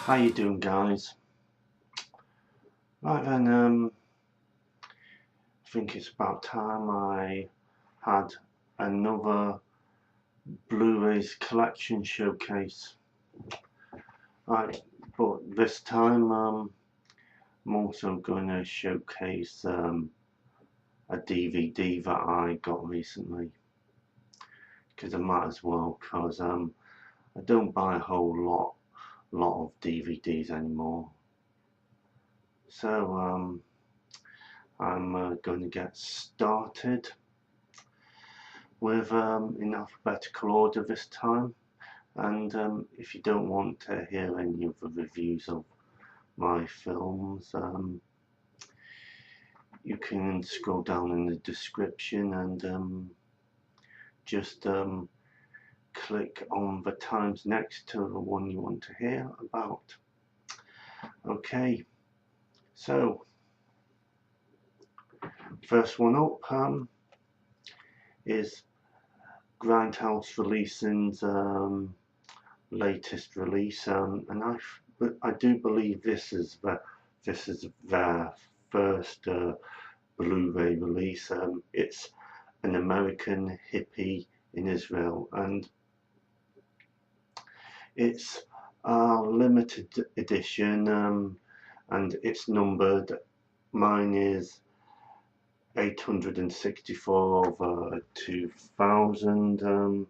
How you doing, guys? Right then, I think it's about time I had another Blu Ray Collection showcase. Right, but this time I'm also going to showcase a DVD that I got recently, because I might as well, because I don't buy a whole lot of DVDs anymore. So I'm going to get started with in alphabetical order this time, and if you don't want to hear any of the reviews of my films, you can scroll down in the description and just click on the times next to the one you want to hear about. Okay, so first one up is Grindhouse Releasing's latest release, and I do believe this is their first Blu-ray release. It's an American Hippy in Israel, and it's a limited edition, and it's numbered. Mine is 864 over 2000.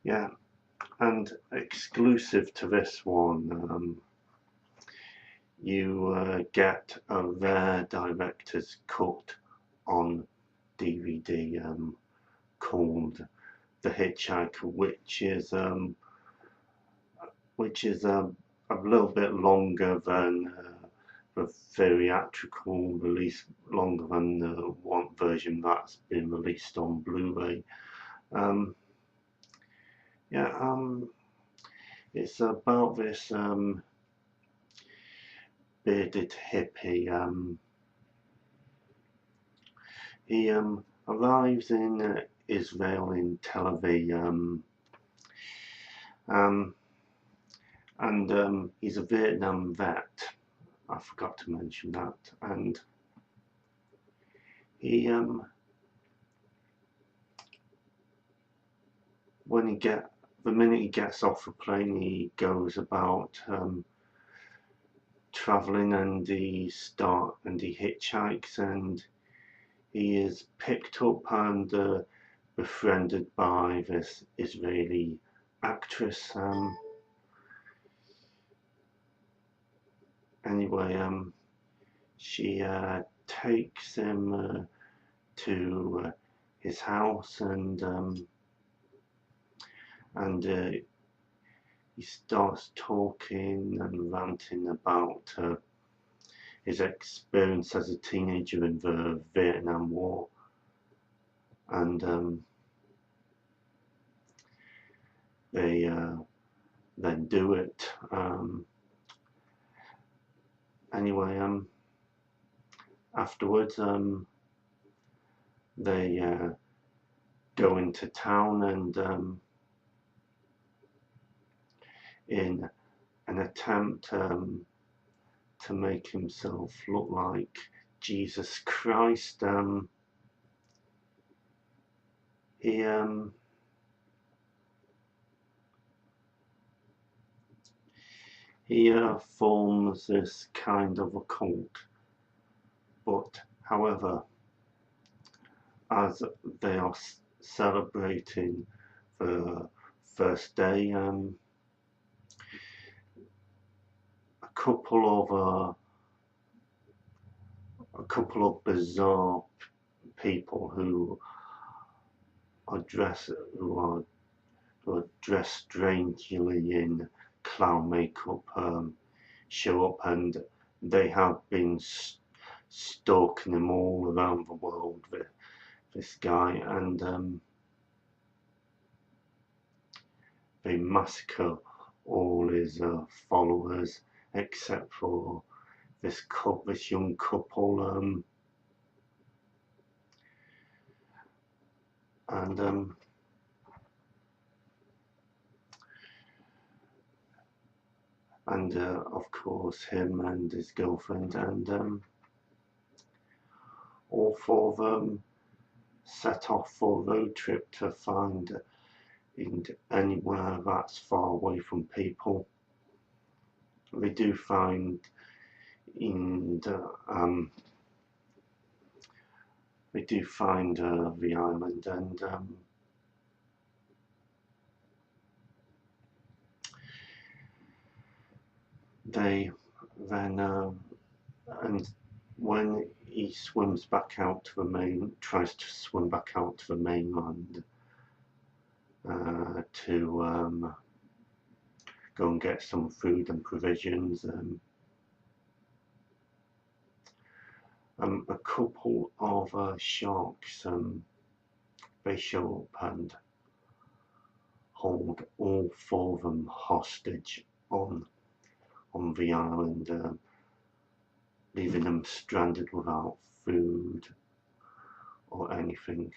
Yeah, and exclusive to this one, you get a rare director's cut on DVD called The Hitchhiker, which is a little bit longer than the theatrical release, longer than the one version that's been released on Blu-ray. It's about this bearded hippie. He arrives in Israel, in Tel Aviv, and he's a Vietnam vet. I forgot to mention that. And he the minute he gets off the plane, he goes about traveling, and he hitchhikes, and he is picked up and befriended by this Israeli actress. Anyway, she takes him to his house, and he starts talking and ranting about his experience as a teenager in the Vietnam War, and they then do it. Anyway, afterwards, they go into town, and in an attempt to make himself look like Jesus Christ, he forms this kind of a cult. But however, as they are celebrating the first day, a couple of bizarre people who are dressed strangely in clown makeup show up, and they have been stalking him all around the world, this guy, and they massacre all his followers except for this young couple, and and of course him and his girlfriend, and all four of them set off for a road trip to find anywhere that's far away from people. They do find the island, and they then and when he swims back out to tries to swim back out to the mainland to go and get some food and provisions. A couple of sharks, they show up and hold all four of them hostage on the island, leaving them stranded without food or anything.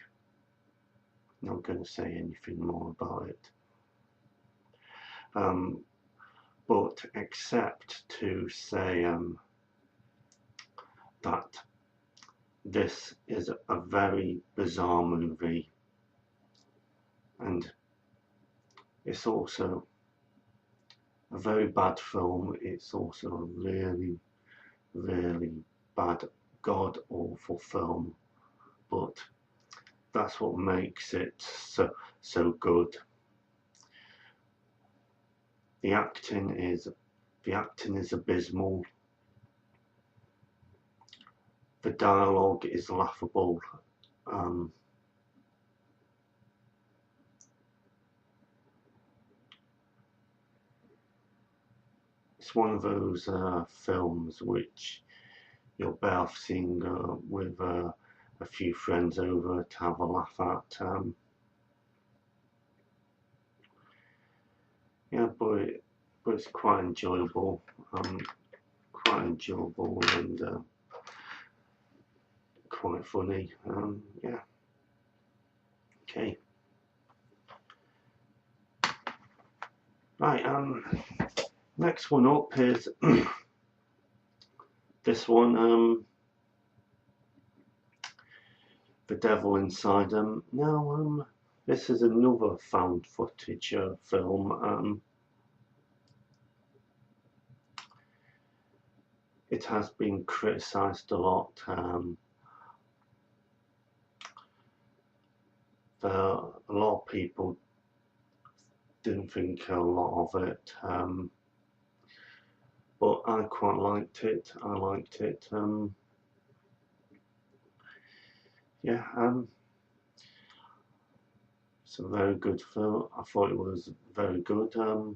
Not going to say anything more about it. But except to say that this is a very bizarre movie, and it's also a very bad film. It's also a really, really bad, god-awful film, but that's what makes it so good. The acting is abysmal. The dialogue is laughable. It's one of those films which you're both seeing with a few friends over to have a laugh at. Yeah, but it's quite enjoyable. And quite funny. Yeah. Okay. Right. Next one up is this one. The Devil Inside. Now, this is another found footage film. It has been criticised a lot. A lot of people didn't think a lot of it, but I quite liked it. Yeah, it's a very good film. I thought it was very good. A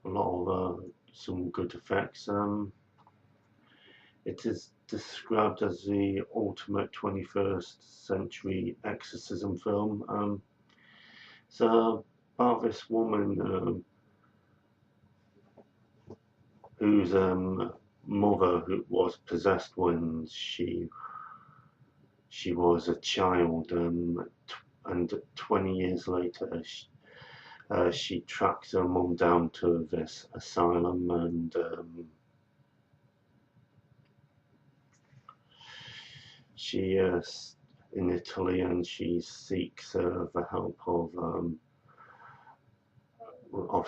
lot of some good effects. It is described as the ultimate 21st century exorcism film. It's about this woman whose mother who was possessed when she was a child, and 20 years later she tracks her mum down to this asylum, and she is in Italy, and she seeks the help of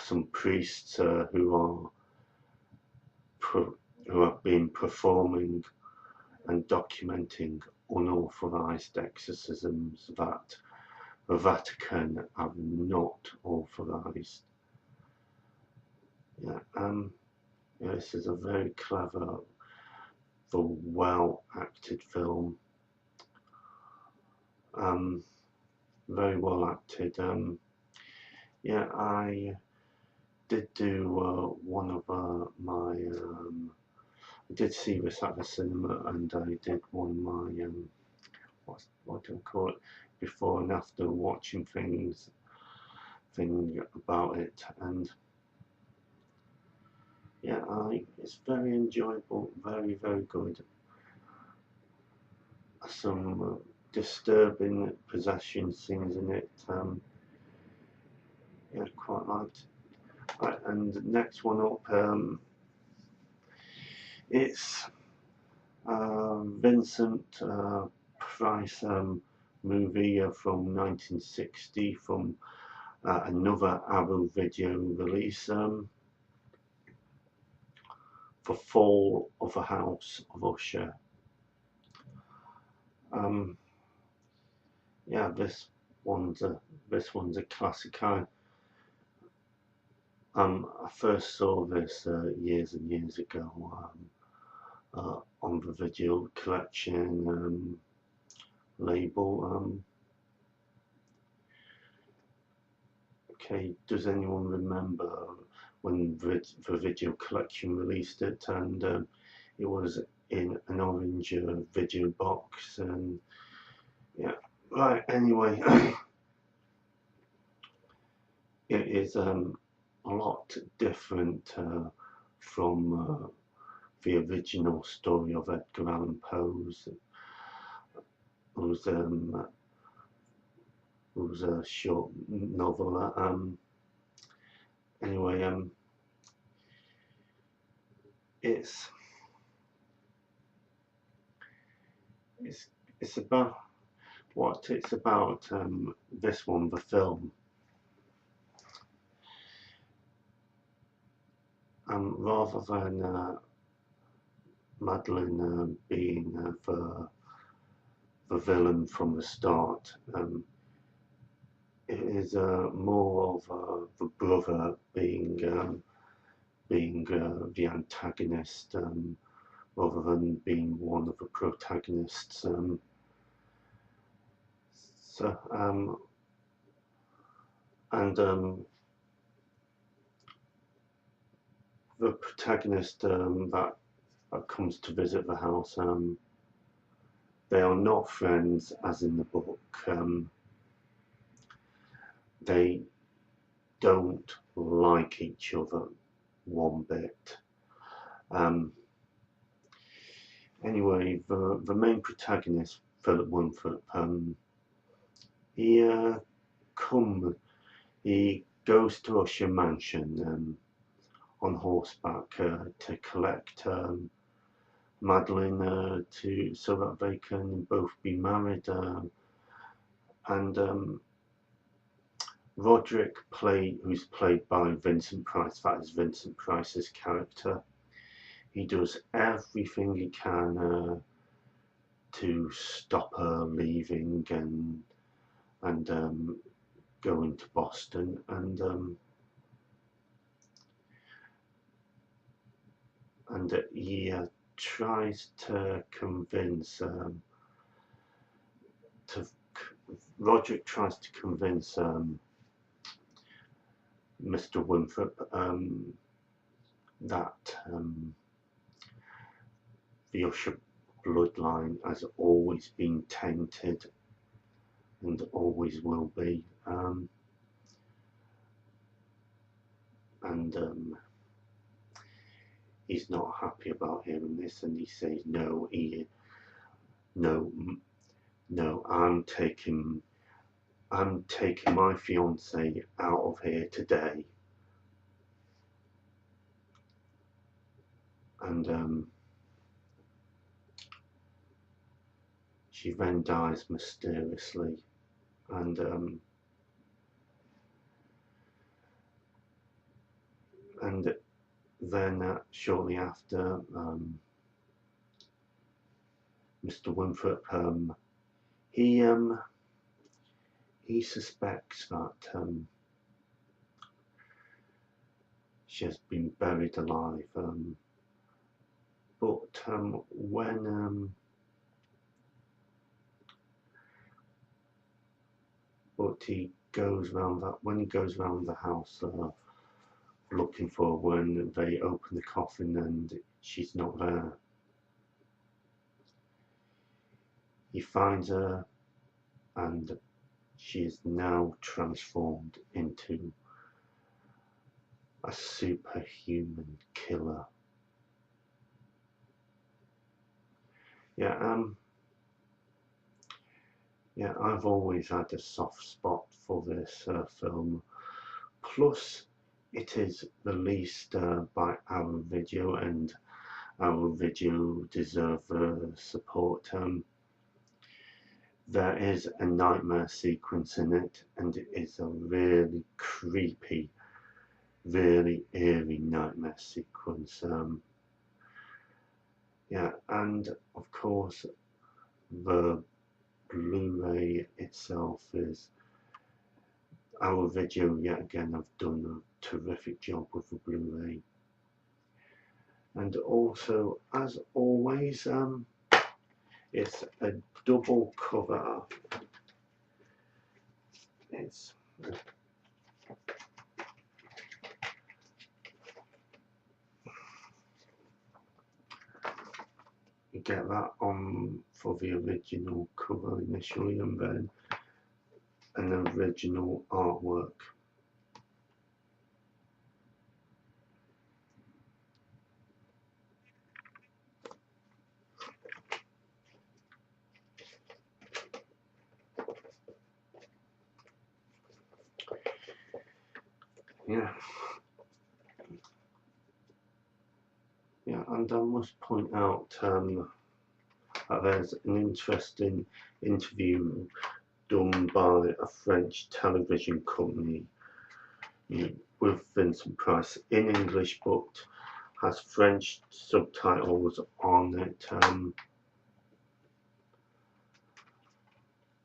some priests who have been performing and documenting unauthorized exorcisms that the Vatican have not authorized. Yeah, this is a very clever, well acted film. Very well acted. Yeah, I did do one of my. I did see this at the cinema, and I did one of my what do I call it, before and after watching thing about it, and yeah, it's very enjoyable, very, very good. Some disturbing possession scenes in it. Yeah, quite liked. Right, and the next one up, it's Vincent Price movie from 1960 from another Arrow video release, for Fall of the House of Usher. Yeah, this one's a classic. I first saw this years and years ago on the Video Collection label. Okay, does anyone remember when the Video Collection released it, and it was in an orange video box, and yeah, right, anyway, it is a lot different from the original story of Edgar Allan Poe's, whose a short novel. Anyway, it's about what it's about. This one, the film. Rather than Madeline being the villain from the start, it is more of the brother being the antagonist, rather than being one of the protagonists. And the protagonist that comes to visit the house, they are not friends as in the book. They don't like each other one bit. Anyway, the main protagonist, Philip Winthrop, he goes to Usher Mansion on horseback to collect Madeline so that they can both be married, and Roderick, who's played by Vincent Price, that is Vincent Price's character, he does everything he can to stop her leaving and going to Boston, and he tries to convince Roderick tries to convince Mr. Winthrop that the Usher bloodline has always been tainted and always will be, and he's not happy about hearing this, and he says no, I'm taking my fiancée out of here today. And she then dies mysteriously, and then shortly after, Mr. Winthrop, he suspects that she has been buried alive, but he goes round the house looking for her, when they open the coffin and she's not there, he finds her, and she is now transformed into a superhuman killer. Yeah, I've always had a soft spot for this film. Plus, it is released by our video, and our video deserve support. There is a nightmare sequence in it, and it is a really creepy, really eerie nightmare sequence. Yeah, and of course the Blu-ray itself is our video. Yet again, I've done a terrific job with the Blu-ray, and also, as always, it's a double cover. It's you get that on for the original cover initially, and then an original artwork. Yeah. Yeah, and I must point out that there's an interesting interview done by a French television company with Vincent Price in English, but has French subtitles on it.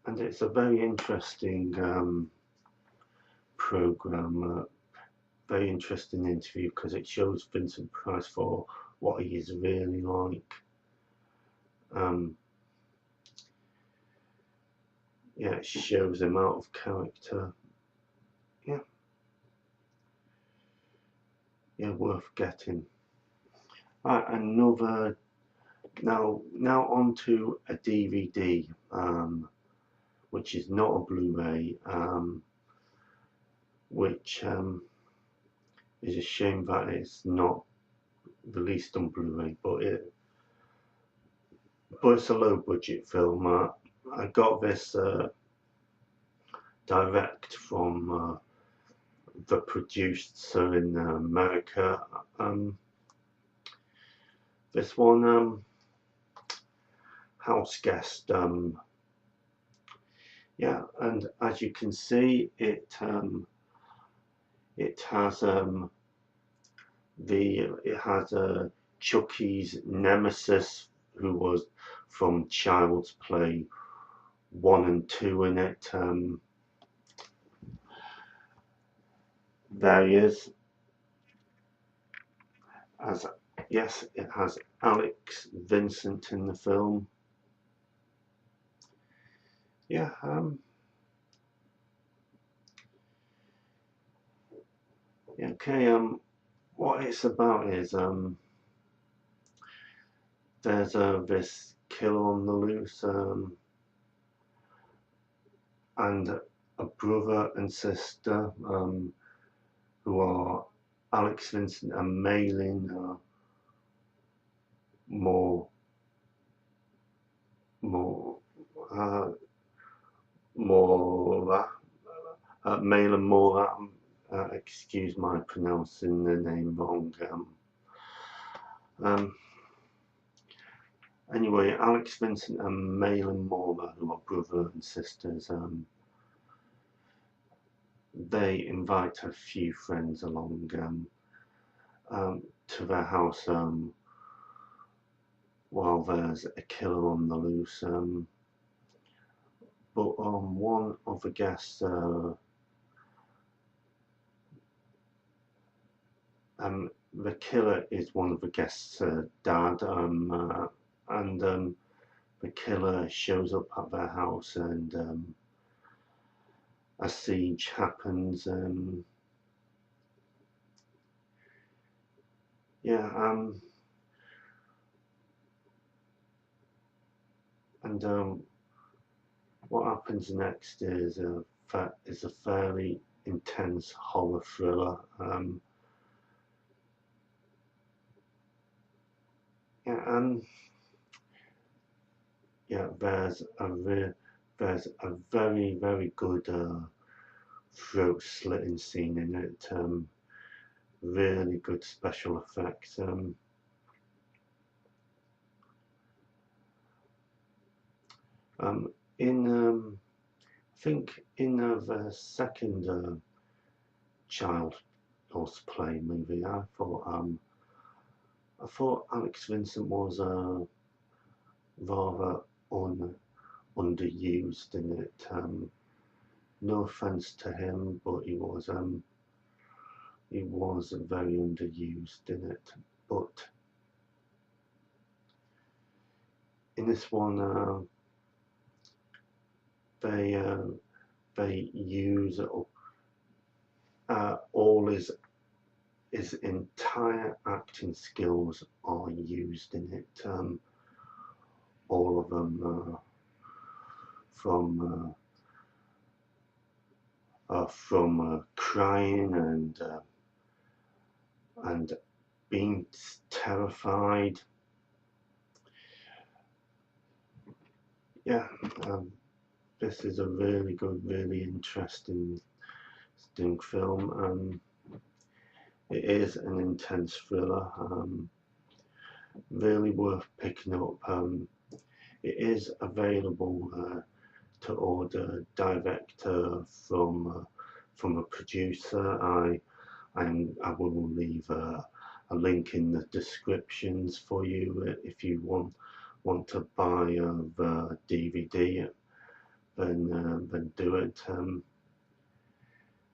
And it's a very interesting program, very interesting interview, because it shows Vincent Price for what he is really like. Yeah, it shows him out of character. Yeah, worth getting. Right, another. Now onto a DVD, which is not a Blu-ray, which is a shame that it's not released on Blu-ray, but it's a low-budget film. I got this direct from the producer in America. This one, House Guest. Yeah, and as you can see, it has Chucky's nemesis, who was from Child's Play 1 and 2 in it. There he is. Yes, it has Alex Vincent in the film. Yeah, okay, what it's about is, there's this killer on the loose, and a brother and sister, who are Alex Vincent and Maylin Malin Mora. Excuse my pronouncing the name wrong. Anyway, Alex Vincent and Malin Mora, who are brother and sisters, they invite a few friends along to their house while there's a killer on the loose. But one of the guests, the killer is one of the guests' dad, and the killer shows up at their house, and a siege happens. Yeah, and what happens next is a fairly intense horror thriller. Yeah, and yeah, there's a very, very good throat slitting scene in it. really good special effects. In I think in the second Child's Play movie, I thought Alex Vincent was rather underused in it. No offense to him, but he was very underused in it. But in this one, they use all his entire acting skills are used in it. All of them, from crying and being terrified. Yeah, this is a really good, really interesting film. It is an intense thriller. Really worth picking up. It is available to order direct from a producer. I will leave a link in the descriptions for you if you want to buy the DVD. Then do it.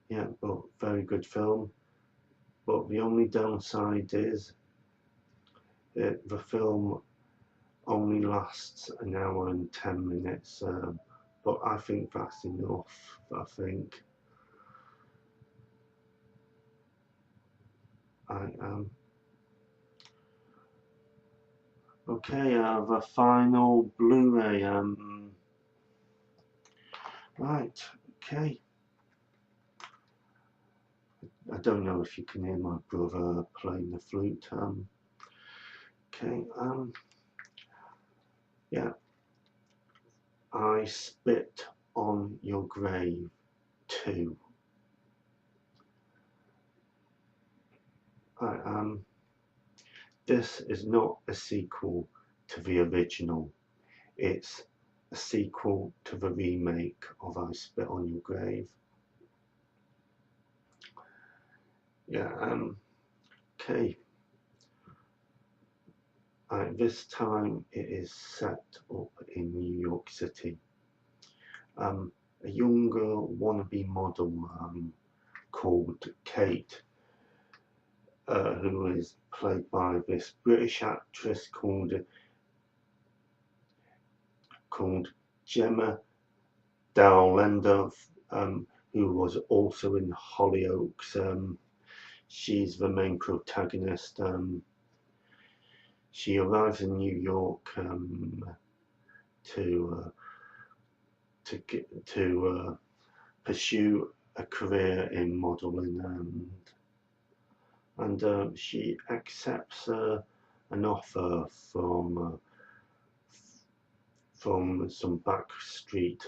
Yeah, but very good film. But the only downside is the film only lasts an hour and 10 minutes. But I think that's enough. I think I am. Okay, the final Blu-ray. Right. Okay. I don't know if you can hear my brother playing the flute. Okay. Yeah. I Spit on Your Grave 2. This is not a sequel to the original. It's a sequel to the remake of I Spit on Your Grave. Yeah, okay. This time it is set up in New York City. A younger wannabe model called Kate, who is played by this British actress called Gemma Dowlander, who was also in Hollyoaks. She's the main protagonist. She arrives in New York to pursue a career in modeling, and she accepts an offer from some backstreet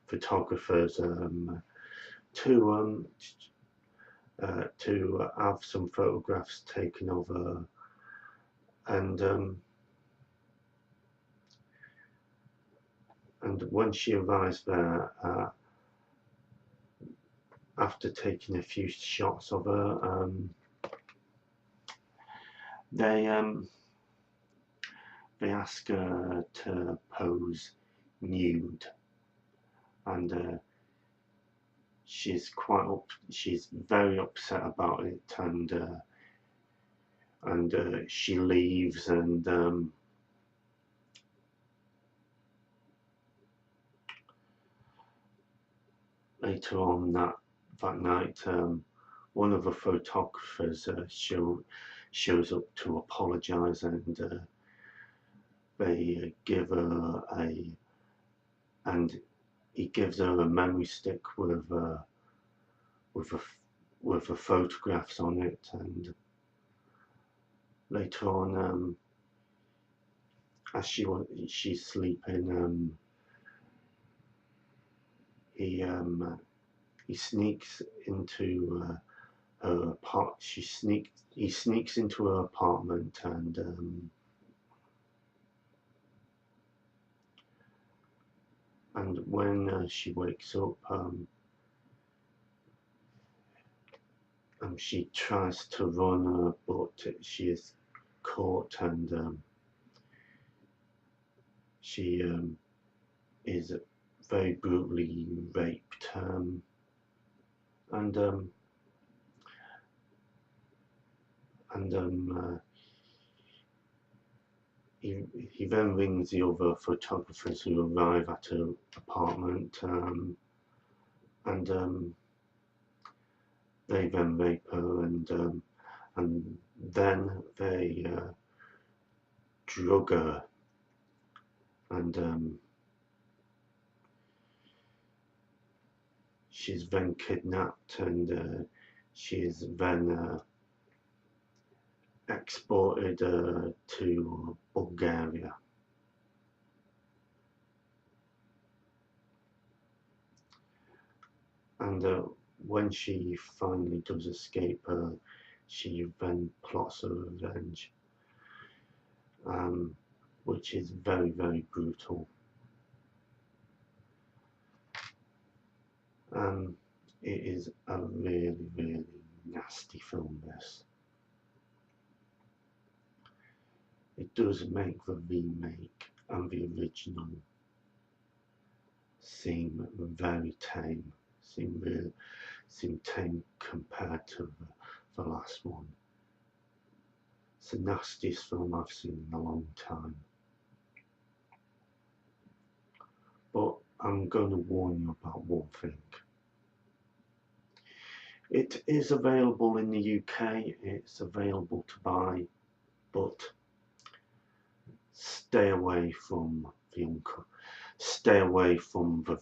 photographers to have some photographs taken of her, and when she arrives there, after taking a few shots of her, they ask her to pose nude, and she's very upset about it, and she leaves, and later on that night, one of the photographers shows up to apologize, and they give her he gives her a memory stick with the photographs on it, and later on, as she's sleeping, he sneaks into her he sneaks into her apartment, and when she wakes up, she tries to run, but she is caught, and she is very brutally raped, and he then rings the other photographers who arrive at her apartment, and they then rape her, and then they drug her, and she's then kidnapped, and she is then exported to Bulgaria. And when she finally does escape, she then plots her revenge, which is very, very brutal. It is a really, really nasty film, this. It does make the remake and the original seem very tame, seem tame compared to the last one. It's the nastiest film I've seen in a long time. But I'm going to warn you about one thing. It is available in the UK, it's available to buy, but stay away from the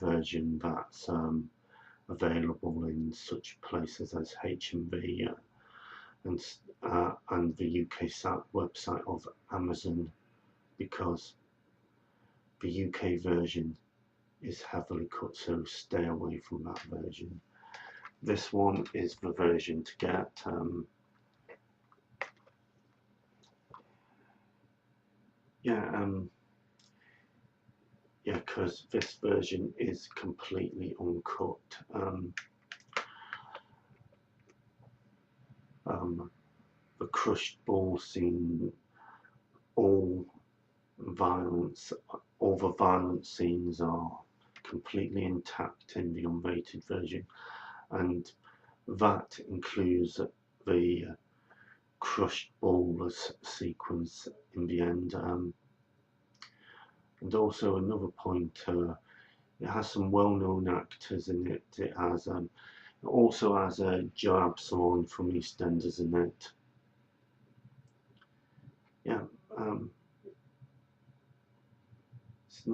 version that's available in such places as HMV and the UK website of Amazon, because the UK version is heavily cut, so stay away from that version. This one is the version to get. Because this version is completely uncut. The crushed ball scene, all the violent scenes are completely intact in the unrated version, and that includes the crushed ball sequence in the end. And also another point, it has some well-known actors in it. It also has Joe Absalon from EastEnders in it. It's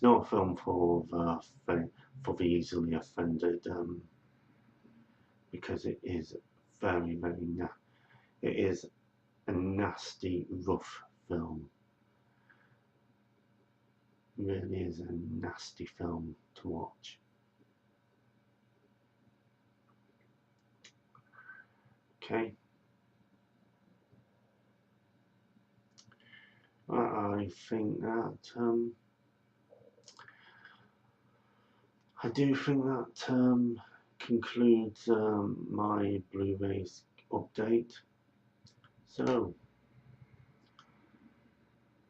not a film for the easily offended, because it is very, very it is a nasty, rough film. Really is a nasty film to watch. Okay. I think that I do think that concludes my Blu-rays update. So,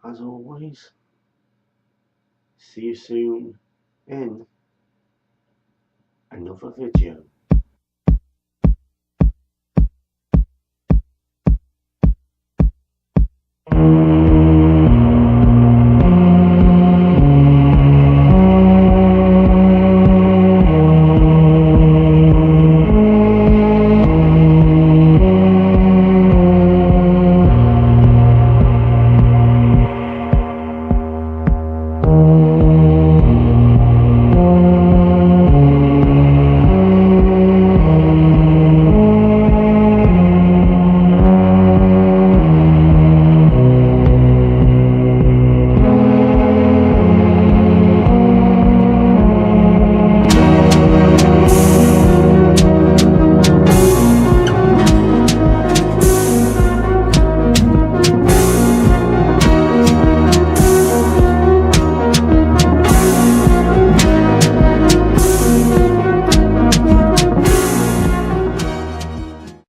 as always, see you soon in another video.